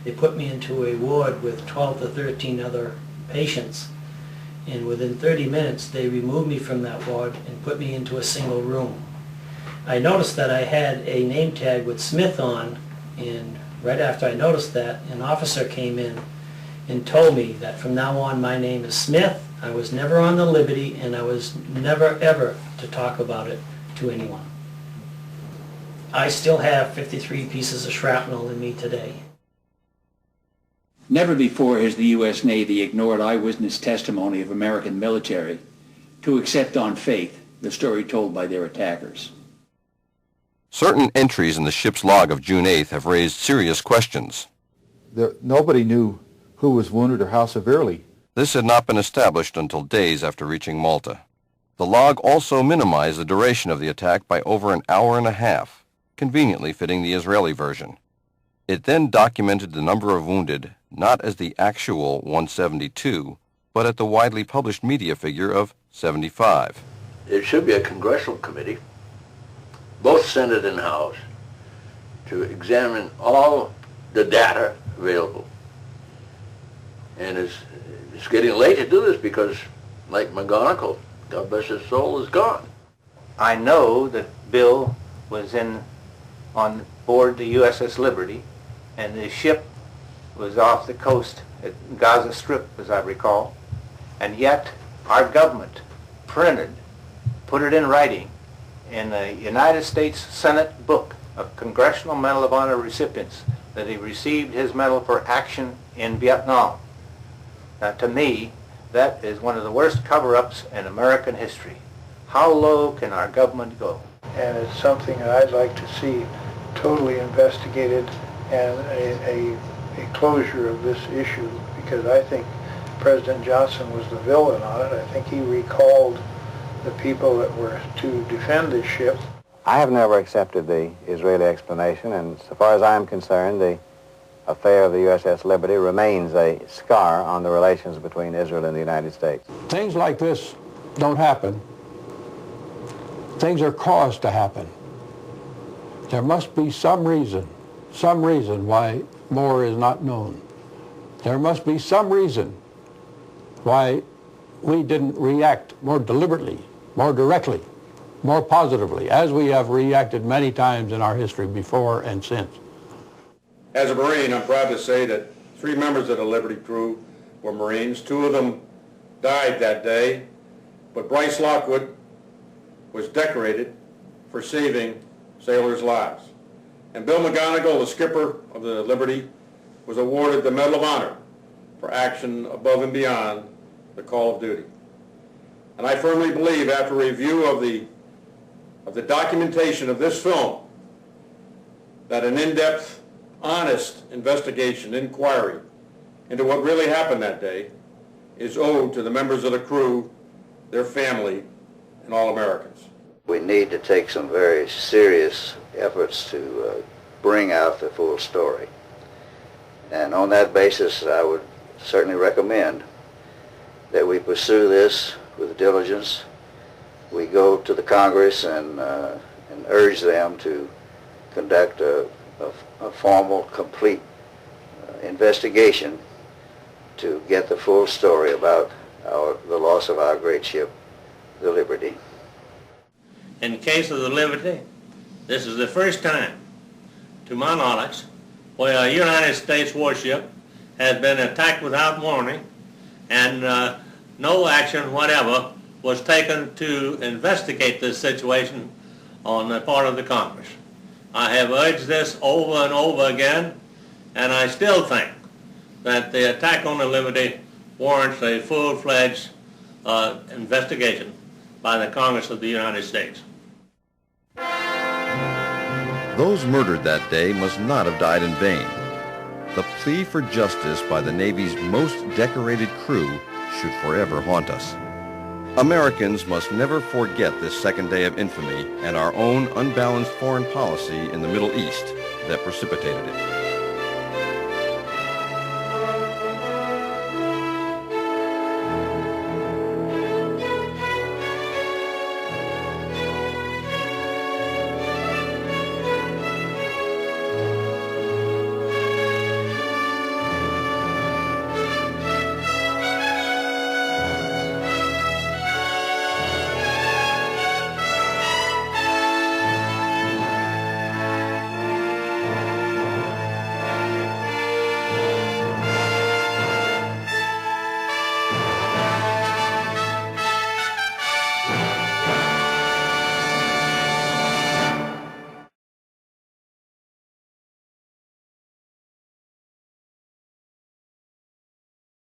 They put me into a ward with 12 to 13 other patients, and within 30 minutes they removed me from that ward and put me into a single room. I noticed that I had a name tag with Smith on, and right after I noticed that, an officer came in and told me that from now on my name is Smith. I was never on the Liberty, and I was never ever to talk about it to anyone. I still have 53 pieces of shrapnel in me today. Never before has the U.S. Navy ignored eyewitness testimony of American military to accept on faith the story told by their attackers. Certain entries in the ship's log of June 8th have raised serious questions. Nobody knew who was wounded or how severely. This had not been established until days after reaching Malta. The log also minimized the duration of the attack by over an hour and a half, conveniently fitting the Israeli version. It then documented the number of wounded not as the actual 172, but at the widely published media figure of 75. It should be a congressional committee, both Senate and House, to examine all the data available. And it's getting late to do this because, like McGonigal, God bless his soul, is gone. I know that Bill was on board the USS Liberty, and the ship was off the coast at Gaza Strip, as I recall, and yet our government put it in writing in the United States Senate book of Congressional Medal of Honor recipients that he received his medal for action in Vietnam. Now, to me, that is one of the worst cover-ups in American history. How low can our government go? And it's something I'd like to see totally investigated and a closure of this issue, because I think President Johnson was the villain on it. I think he recalled the people that were to defend this ship. I have never accepted the Israeli explanation, and so far as I'm concerned, the affair of the USS Liberty remains a scar on the relations between Israel and the United States. Things like this don't happen. Things are caused to happen. There must be some reason why more is not known. There must be some reason why we didn't react more deliberately, more directly, more positively, as we have reacted many times in our history before and since. As a Marine, I'm proud to say that 3 members of the Liberty crew were Marines. 2 of them died that day, but Bryce Lockwood was decorated for saving sailors' lives. And Bill McGonigal, the skipper of the Liberty, was awarded the Medal of Honor for action above and beyond the call of duty. And I firmly believe, after review of the documentation of this film, that an in-depth, honest investigation, inquiry into what really happened that day is owed to the members of the crew, their family, and all Americans. We need to take some very serious efforts to bring out the full story. And on that basis, I would certainly recommend that we pursue this with diligence. We go to the Congress and urge them to conduct a formal, complete investigation to get the full story about the loss of our great ship, the Liberty. In the case of the Liberty, this is the first time, to my knowledge, where a United States warship has been attacked without warning, and no action whatever was taken to investigate this situation on the part of the Congress. I have urged this over and over again, and I still think that the attack on the Liberty warrants a full-fledged investigation by the Congress of the United States. Those murdered that day must not have died in vain. The plea for justice by the Navy's most decorated crew should forever haunt us. Americans must never forget this second day of infamy and our own unbalanced foreign policy in the Middle East that precipitated it.